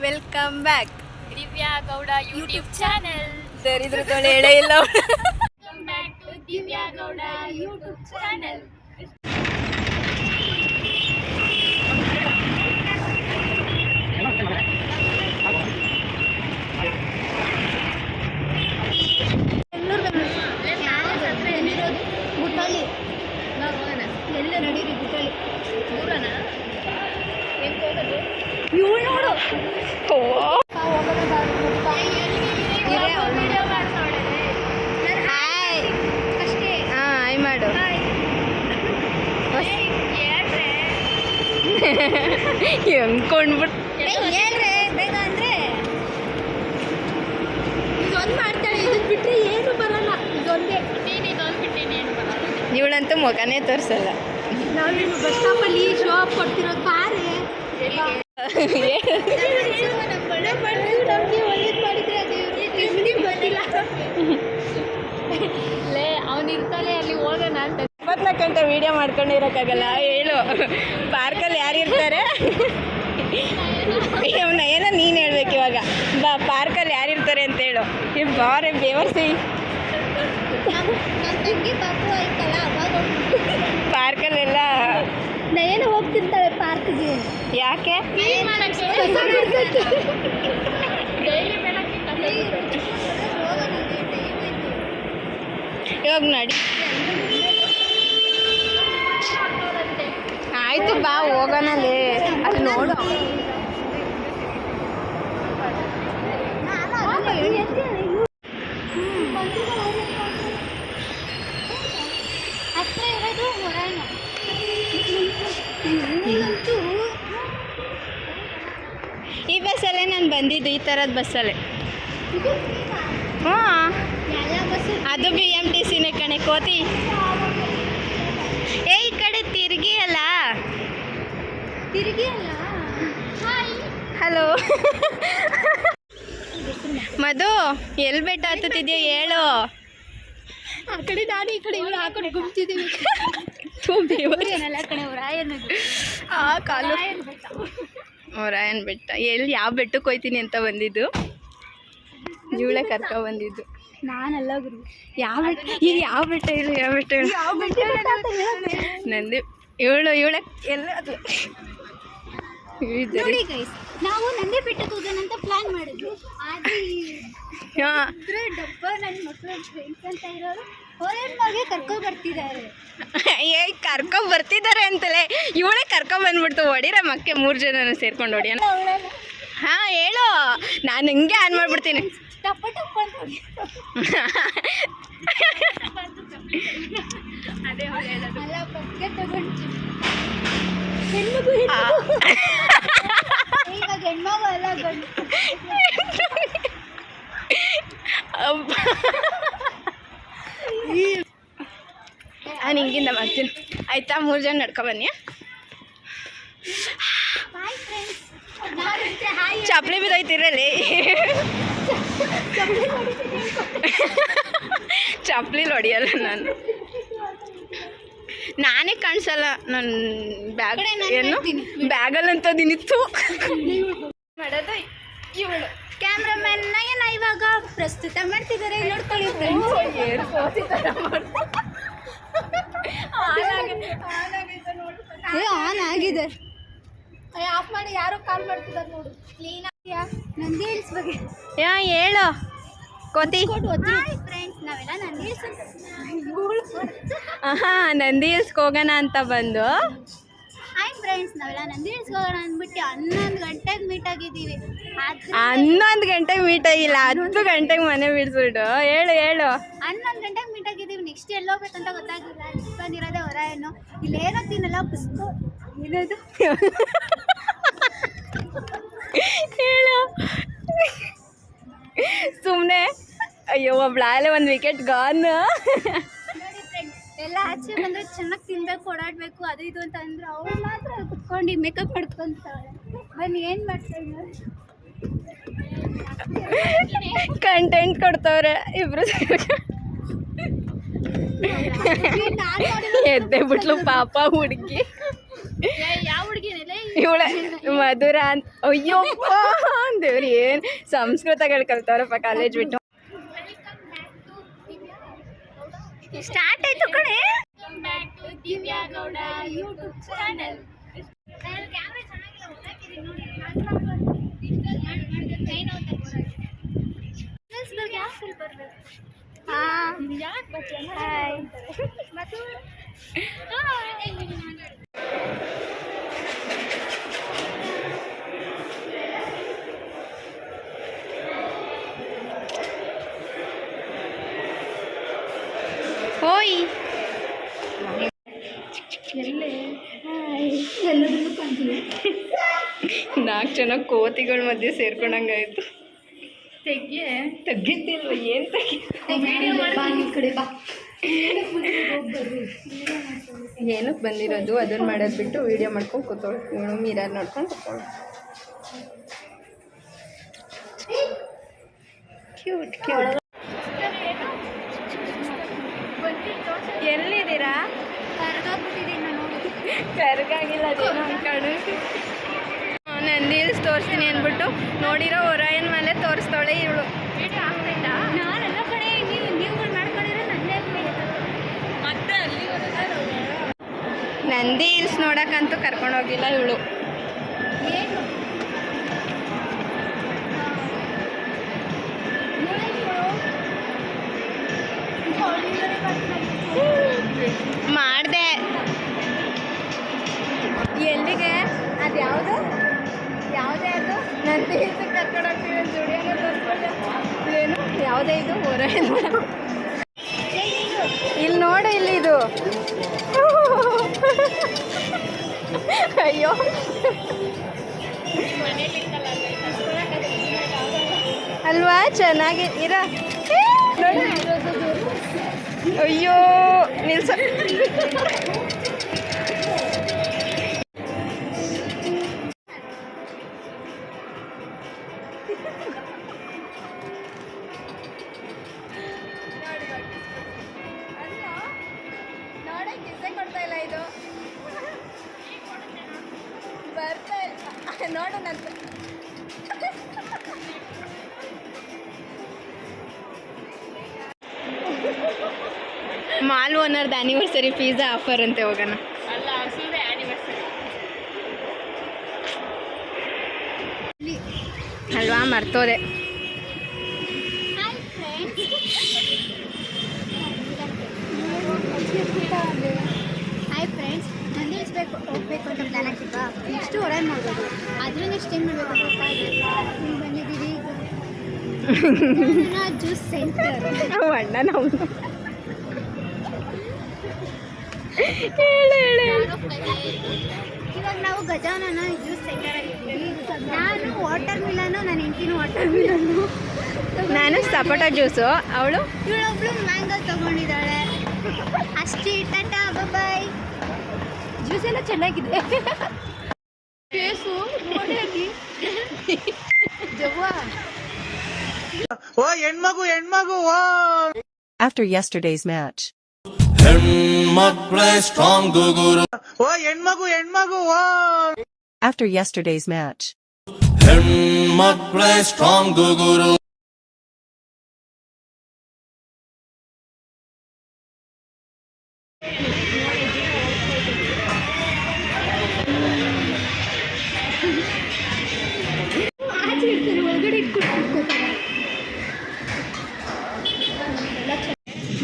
Welcome back Divya Gowda YouTube channel. ದರಿದ್ರ ತೊಳೆ ಎಳೆ ಇಲ್ಲ. Welcome back to Divya Gowda YouTube channel. ಗುಟ್ಟಳ್ಳಿ ಎಲ್ಲ ನಡೀರಿ ಗುಟ್ಟಳ್ಳಿ ದೂರನಾ ಹೆಂಗೆ ಹೋಗೋದು? ಇವಳು ನೋಡು ಹಾಯ್ ಹಾಯ್ ಮಾಡು. ಹೆಂಗ್ ಕೊಂಡ್ಬಿಟ್ಟು ಹೇಳ್ರೆ ಬೇಗ ಅಂದ್ರೆ ಇದೊಂದು ಮಾಡ್ತಾಳೆ. ಇದನ್ನ ಬಿಟ್ಟರೆ ಏನು ಬರಲ್ಲ. ಇದೊಂದೇ ಇದೊಂದು ಬಿಟ್ಟಿನಿ ಏನು ಬರಲ್ಲ. ಇವಳಂತೂ ಮುಖನೇ ತೋರಿಸಲ್ಲ. ನಾವೇನು ಬಸ್ ಸ್ಟಾಪಲ್ಲಿ ಶೋ ಆಫ್ ಕೊಡ್ತಿರೋದು ಬಾರೆ ನಮಗೆ ಒಳ್ಳೇದು ಮಾಡಿದ್ರೆ ಅದು ನಿಮ್ಗೆ ಗೊತ್ತಿಲ್ಲ. ಲೇ ಅವನು ಇರ್ತಾನೆ ಅಲ್ಲಿ ಹೋಗೋಣ ಅಂತ. 24 ಗಂಟೆ ವಿಡಿಯೋ ಮಾಡ್ಕೊಂಡಿರೋಕ್ಕಾಗಲ್ಲ. ಹೇಳು, ಪಾರ್ಕಲ್ಲಿ ಯಾರು ಇರ್ತಾರೆ? ನಯನ ನೀನು ಹೇಳ್ಬೇಕು ಇವಾಗ. ಬಾ, ಪಾರ್ಕಲ್ಲಿ ಯಾರು ಇರ್ತಾರೆ ಅಂತ ಹೇಳು. ಈ ಬಾರೆ ಬೇವರ್ಸಿ. ನನ್ನ ತಂಗಿ ಪಾಪು ಆಯ್ತಲ್ಲ ಅವಾಗ ಪಾರ್ಕಲ್ಲೆಲ್ಲ ನಯನ ಹೋಗ್ತಿರ್ತಾಳೆ ಪಾರ್ಕ್ಗೆ. ಯಾಕೆ? ಡೈಲಿ ಬೆಳಗ್ಗೆ ಇವಾಗ ನಡಿ. ಆಯ್ತು ಬಾ ಹೋಗೋಣಲೇ. ಅಲ್ಲಿ ನೋಡು. ಹತ್ರ ಇರೋದು ಹೊರಾಯಣ. ಇಲ್ಲಂತೂ ಈ ಬಸ್ಸಲ್ಲೇ ನಾನು ಬಂದಿದ್ದು, ಈ ಥರದ ಬಸ್ಸಲ್ಲೇ. ಹ್ಞೂ, ಎಲ್ಲ ಬಸ್ಸು ಅದು BMTCನೇ ಕಣೆ ಕೋತಿ. ಏ ಈ ಕಡೆ ತಿರುಗಿ ಅಲ್ಲ. ತಿರುಗಿ ಅಲ್ಲ. ಹಾಯ್ ಹಲೋ ಮಧು, ಎಲ್ಲಿ ಬೆಟ್ಟ ಹತ್ತುತ್ತಿದ್ಯಾ ಹೇಳು. ಆ ಕಡೆ ನಾನು ಈ ಕಡೆ ಇವಳು ಆ ಕಡೆ ಗುಂಪ್ತಿದ್ದೀವಿ. ಏನಲ್ಲ ಕಣೆ ರಾಯನ ಆ ಕಾಲು ರಾಯನ್ ಬೆಟ್ಟ. ಎಲ್ಲಿ ಯಾವ ಬೆಟ್ಟಕ್ಕೆ ಹೋಯ್ತೀನಿ ಅಂತ ಬಂದಿದ್ದು. ಇವಳೆ ಕರ್ಕೊ ಬಂದಿದ್ದು. ನಾನಲ್ಲ ಗುರು. ಯಾವ ಬೆಟ್ಟ? ಯಾವ ಬೆಟ್ಟ ಹೇಳು, ಯಾವ ಬೆಟ್ಟ ಹೇಳು. ಯಾವ ಬೆಟ್ಟ ನಂದು ಇವಳೆ ಎಲ್ಲ ನೋಡಿ ಗೈಸ್, ನಾವು ನಂದಿ ಬೆಟ್ಟಕ್ಕೆ ಹೋಗೋಣ ಅಂತ ಪ್ಲಾನ್ ಮಾಡಿದ್ವಿ. ಆದರೆ ಹಾಂ, ಡಬ್ಬ ನನ್ನ ಮಕ್ಕಳು ಫ್ರೆಂಡ್ಸ್ ಅಂತ ಇರೋರು ಹೊರಗೆ ಕರ್ಕೊಂಡು ಬರ್ತಿದ್ದಾರೆ. ಏ ಕರ್ಕೊ ಬರ್ತಿದ್ದಾರೆ ಅಂತಲೇ ಇವಳೇ ಕರ್ಕೊ ಬಂದ್ಬಿಡ್ತು. ಹೊಡಿರ ಮಕ್ಕೆ 3 ಜನನ ಸೇರ್ಕೊಂಡು ಹೊಡಿಯೋಣ. ಹಾಂ ಹೇಳು, ನಾನು ಹಿಂಗೆ ಆನ್ ಮಾಡಿಬಿಡ್ತೀನಿ. ಟಪ್ಪ ಟಪ್ಪ ಅಂತ ಹೊಡಿ. ಅದೇ ಹೇಳೋದು. ಅಲ್ಲ ಬಗ್ಗೆ ತಗೊಂಡು ಹೆಣ್ಮಗು ಇವಾಗ ಹೆಣ್ಮಗು ಅಲ್ಲ ಗಂಡು. ನಾನು ಹಿಂಗಿಂದ ಮಾಡ್ತೀನಿ ಆಯಿತಾ. 3 ಜನ ನಡ್ಕೊಬನ್ನಿ. Bye friends. ನಾನಂತೆ ಹಾಯ್ ಚಪ್ಪಲಿ ಬಿದ್ದೋಯ್ತಿರಲ್ಲಿ. ಚಪ್ಪಲಿ ಹೊಡಿಯಲ್ಲ ನಾನು. ನಾನೇ ಕಾಣಿಸಲ್ಲ. ನನ್ನ ಬ್ಯಾಗ್ ಏನು ಬ್ಯಾಗಲ್ಲಂತ ದಿನಿತ್ತು ಮಾಡೋದು ಇವಳು. ಕ್ಯಾಮ್ರಾಮನ್ ನಯನ ಇವಾಗ ಪ್ರಸ್ತುತ ಮಾಡ್ತಿದ್ದಾರೆ, ನೋಡ್ಕೊಳ್ಳಿ ಫ್ರೆಂಡ್ಸ್. ಆನ್ ಆಗಿದೆ. ಆಫ್ ಮಾಡಿ ಯಾರೋ ಕಾಲ್ ಮಾಡ್ತಿದ್ದಾರೆ ನೋಡು. ಕ್ಲೀನ್ ಆಗಿಯಾ? ನಂದಿ ಹಿಲ್ಸ್ ಬಗ್ಗೆ ಹೇಳು ಕೋತಿ. ಹಾಯ್ ಫ್ರೆಂಡ್ಸ್, ನಾವೆಲ್ಲ ನಂದಿ ಹಿಲ್ಸ್ ಹಾಂ, ನಂದಿ ಹಿಲ್ಸ್ಗೆ ಹೋಗೋಣ ಅಂತ ಬಂದು. ಹಾಯ್ ಫ್ರೆಂಡ್ಸ್, ನಾವೆಲ್ಲ ನಂದಿ ಹಿಲ್ಸ್ಗೆ ಹೋಗೋಣ ಅಂದ್ಬಿಟ್ಟು 11 ಗಂಟೆಗೆ ಮೀಟ್ ಆಗಿದ್ದೀವಿ. 11 ಗಂಟೆಗೆ ಮೀಟ್ ಆಗಿಲ್ಲ, 10 ಗಂಟೆಗೆ ಮನೆ ಬಿಡಿಸ್ಬಿಟ್ಟು. ಹೇಳು 11 ಗಂಟೆಗೆ ಮೀಟ್ ಆಗಿದ್ದೀವಿ. ನೆಕ್ಸ್ಟ್ ಎಲ್ಲಿ ಹೋಗ್ಬೇಕಂತ ಗೊತ್ತಾಗಿಲ್ಲ. ಬಂದಿರೋದೇ ಹೊರ ಏನು ಇಲ್ಲಿ ಏನತ್ತೀನಲ್ಲ ಪುಸ್ತಕ ಏನದು ಹೇಳು ಸುಮ್ಮನೆ. ಅಯ್ಯೋ ಒಬ್ಳಾಲೆ 1 ವಿಕೆಟ್ ಗಾನ್. ನೋಡಿ ಫ್ರೆಂಡ್ಸ್, ಎಲ್ಲ ಆಚೆ ಬಂದರೆ ಚೆನ್ನಾಗಿ ತಿನ್ಬೇಕು, ಓಡಾಡಬೇಕು, ಅದು ಇದು ಅಂತ ಅಂದ್ರೆ ಅವ್ರು ಮಾತ್ರ ಕುತ್ಕೊಂಡು ಮೇಕಪ್ ಮಾಡ್ಕೊಂತಾರೆ. ಬನ್ನಿ ಏನು ಮಾಡ್ತಾ ಇದ್ದಾರೆ. ಕಂಟೆಂಟ್ ಕೊಡ್ತವ್ರೆ ಇಬ್ರು. ಎದ್ದೆ ಬಿಟ್ಲು ಪಾಪ ಹುಡುಗಿ. ಯಾವ ಹುಡುಗಿನೆಲ್ಲ ಇವಳೆ ಮಧುರ ಅಂತ. ಅಯ್ಯೋ ದೇವ್ರಿ ಏನು ಸಂಸ್ಕೃತಗಳು ಕಲ್ತವ್ರಪ್ಪ ಕಾಲೇಜ್ ಬಿಟ್ಟು. ಸ್ಟಾರ್ಟ್ ಆಯ್ತು ಕಣೆ. Welcome back to Divya Gowda YouTube channel. ಓಯ್ ನಾಲ್ಕು ಜನ ಕೋತಿಗಳ ಮಧ್ಯೆ ಸೇರ್ಕೊಂಡಂಗಾಯ್ತು. ತೆಗಿತಿಲ್ವ ಏನು ಏನಕ್ಕೆ ಬಂದಿರೋದು ಅದನ್ನ ಮಾಡೋದು ಬಿಟ್ಟು ವೀಡಿಯೋ ಮಾಡ್ಕೊಂಡು ಕೂತೋಳು. ಇವಳು ಮಿರರ್ ನೋಡ್ಕೊಂಡು ಕೂತೋಳು. Cute cute. ಎಲ್ಲಿದ್ದೀರಾ? ಕರ್ಗಾಗಿಲ್ಲ ಅದೇನೋ ಅಂದ್ಕೊಂಡು ನಂದಿ ಹಿಲ್ಸ್ ತೋರಿಸ್ತೀನಿ ಅಂದ್ಬಿಟ್ಟು ನೋಡಿರೋ ಒರಾಯನ್ ಮೇಲೆ ತೋರಿಸ್ತಾಳೆ ಇವಳು. ನಾನೆಲ್ಲ ಕಡೆ ನೀವುಗಳು ಮಾಡ್ಕೊಂಡಿರೋ ನನ್ನೇ ನಂದಿ ಹಿಲ್ಸ್ ನೋಡಕ್ಕಂತೂ ಕರ್ಕೊಂಡೋಗಿಲ್ಲ ಇವಳು. ಏನು ಮಾಡಿದೆ. ಎಲ್ಲಿಗೆ? ಅದು ಯಾವುದು ಯಾವುದೇ ಅದು ನಂದಿ ಹಿಲ್ಸಿಗೆ ಕರ್ಕೊಂಡೋಗ್ತೀವಿ. ಜುಡಿಯೋನ ತೋರಿಸ್ಕೊಳ್ಳಿ. ಏನು ಯಾವುದೇ ಇದು ಒರಾಯನ್ ಇಲ್ಲಿ ನೋಡು. ಇಲ್ಲಿ ಇದು ಅಯ್ಯೋ ಅಲ್ವಾ ಚೆನ್ನಾಗಿ ಇರ. ಅಯ್ಯೋ ನಿಲ್ಸ. ನೋಡಕ್ಕೆ ಇಸೆ ಕೊಡ್ತಾ ಇಲ್ಲ ಇದು. ಬರ್ತಾ ಇಲ್ಲ ನೋಡು ನಂತ. ಮಾಲ್ ಓನರ್ದು ಆ್ಯನಿವರ್ಸರಿ ಪಿಜ್ಜಾ ಆಫರ್ ಅಂತೆ. ಹೋಗೋಣ ಅಲ್ಲ ಸೀರೆ ಆನಿವರ್ಸರಿ ಅಲ್ವಾ ಮರ್ತೋದೆ. ಹಾಯ್ ಫ್ರೆಂಡ್ಸ್, ನಂದಿ ಹಿಲ್ಸ್ ಹೋಗ್ಬೇಕು ಅಂತ ಪ್ಲಾನ್ ಆಗ್ತಿಲ್ವಾ? ನೆಕ್ಸ್ಟು ಒರಾಯನ್ ಮಾಡ್ಬೋದು. ಅದ್ರ ನೆಕ್ಸ್ಟ್ ಏನು ಮಾಡಬೇಕು ಗೊತ್ತಾಗಿಲ್ಲ. ಬಂದಿದ್ದೀವಿ ಜ್ಯೂಸ್ ಸೆಂಟರ್. ಅಣ್ಣ ನಾವು ಹೇಳು ಹೇಳು ಹೇಳು. ಇವಾಗ ನಾವು ಗಜಾನನ ಜ್ಯೂಸ್ ಸೆಂಟರ್ ಆಗಿದ್ದೀವಿ. ನಾನು ವಾಟರ್ ಮಿಲನು, ನನ್ನ ಹೆಂಡತಿನೂ ವಾಟರ್ ಮಿಲನು. ನಾನು ಸಪೋಟ ಜ್ಯೂಸು, ಅವಳು ಇವಳೊಬ್ಳು ಮ್ಯಾಂಗೋ ತಗೊಂಡಿದ್ದಾಳೆ. ಅಷ್ಟೇ, ಟಾಟಾ ಬಾಯ್. ಜ್ಯೂಸ್ ಎಲ್ಲ ಚೆನ್ನಾಗಿದೆ. ಫೇಸು ನೋಡಿ ಜವ್ವ. ಓ ಹೆಣ್ಮಗು ಹೆಣ್ಮಗು ಓ. After yesterday's match. ಹೆಣ್ಮಕ್ಳೇ ಸ್ಟ್ರಾಂಗ್ ಗುರು. ಓ ಹೆಣ್ಮಗು ಹೆಣ್ಮಗು ಓ. After yesterday's match. ಹೆಣ್ಮಕ್ಳೇ ಸ್ಟ್ರಾಂಗ್ ಗುರು. ಆಚೆ ಇಡ್ತಾರೆ, ಒಳಗಡೆ ಇಟ್ಕೊತಾರೆ.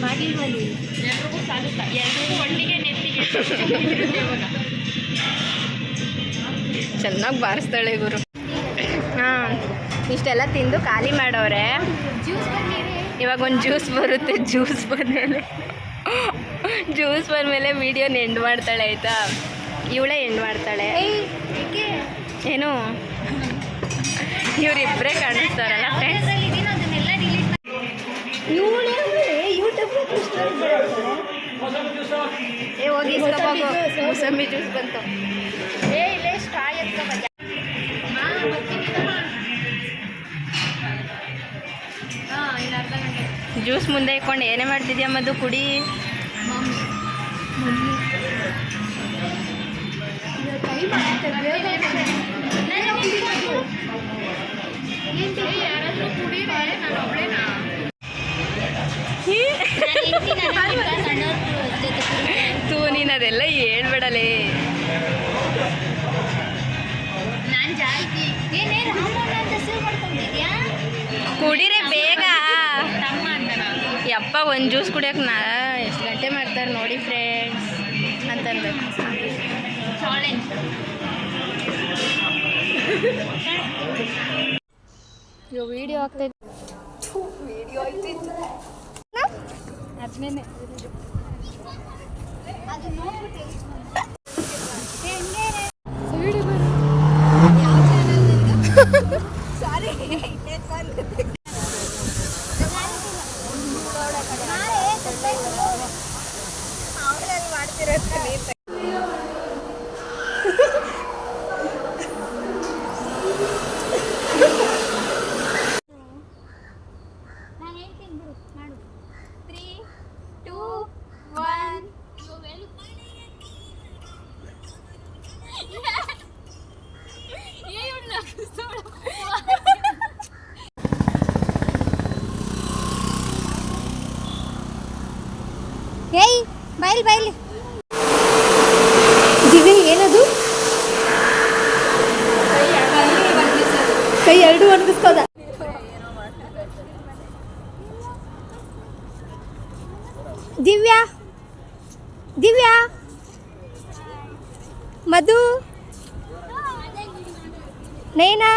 ಮಾಡಿಲ್ವಲ್ಲಿ ಎಲ್ರಿಗೂ ಸಾಲುತ್ತಾ, ಎಲ್ರಿಗೂ ಒಟ್ಟಿಗೆ ನೆತ್ತಿಗೆ ಚೆನ್ನಾಗಿ ಬಾರಿಸ್ತಾಳೆ ಗುರು. ಹಾಂ ಇಷ್ಟೆಲ್ಲ ತಿಂದು ಖಾಲಿ ಮಾಡವ್ರೆ. ಜ್ಯೂಸ್ ಬಂದಿದೆ. ಇವಾಗ ಒಂದು ಜ್ಯೂಸ್ ಬರುತ್ತೆ. ಜ್ಯೂಸ್ ಬಂದಮೇಲೆ ವೀಡಿಯೋನ ಎಂಡ್ ಮಾಡ್ತಾಳೆ ಆಯಿತಾ. ಇವಳೇ ಎಂಡ್ ಮಾಡ್ತಾಳೆ. ಏಕೆ ಏನು ಇವರಿಬ್ಬರೇ ಕಾಣಿಸ್ತಾರಲ್ಲ ಫ್ರೆಂಡ್ಸ್. ಅದನ್ನೆಲ್ಲ ಡಿಲೀಟ್ ಮಾಡಿ ಯೂಟ್ಯೂಬ್ ಏ ಹೋಗಿ ಇಸ್ಕೊಬೋಗು. ಮೂಸಂಬಿ ಜ್ಯೂಸ್ ಬಂತು. ಏ ಇಲ್ಲೇ ಸ್ಟ್ರಾ ಎತ್ಕೊ ಬಜ. ಜ್ಯೂಸ್ ಮುಂದೆ ಇಟ್ಕೊಂಡು ಏನೇ ಮಾಡ್ತಿದ್ಯಾ ಮದ್ದು ಕುಡಿ. ಟೈಮ್ ಟೈಮ್ ಆಗುತ್ತೆ ಬೇಗ ಯಾರಾದ್ರೂ ಕುಡೀರೆ ನಾನು ಒಬ್ಳೇನಾ ತೂ ನೀನು ಅದೆಲ್ಲ ಹೇಳ್ಬೇಡಲೇ. ನಾನು ಜಾಸ್ತಿ ಏನೇ ರಾಮಣ್ಣ ಅಂತ ಸೇವ್ ಮಾಡ್ಕೊಂಡಿದ್ಯಾ ಕುಡೀರೆ ಬೇಗ. ತಮ್ಮ ಅಂತ ನಾನು ಯಪ್ಪ ಒಂದು ಜ್ಯೂಸ್ ಕುಡಿಯೋಕೆ ಎಷ್ಟು ಗಂಟೆ ಮಾಡ್ತಾರೆ ನೋಡಿ ಫ್ರೆಂಡ್ಸ್ ಅಂತ ಅನ್ಬೇಕು. ಚಾಲೆಂಜ್ ವಿಡಿಯೋ ಆಗ್ತೈತೆ. ಅದು ನೋಡ್ಬಿಟ್ಟು ನಾನು ಹೇಳ್ತೀನಿ ಬಿಡು ಮಾಡು 3 2 1 ಏಯ್ ಬೈಲ್ ಬೈಲ್ ದಿವ್ಯ ಏನದು ಕೈ ಎರಡು ಒಣಗಿಸ್ಕೋದ ದಿವ್ಯಾ ದಿವ್ಯಾ ಮಧು ನೈನಾ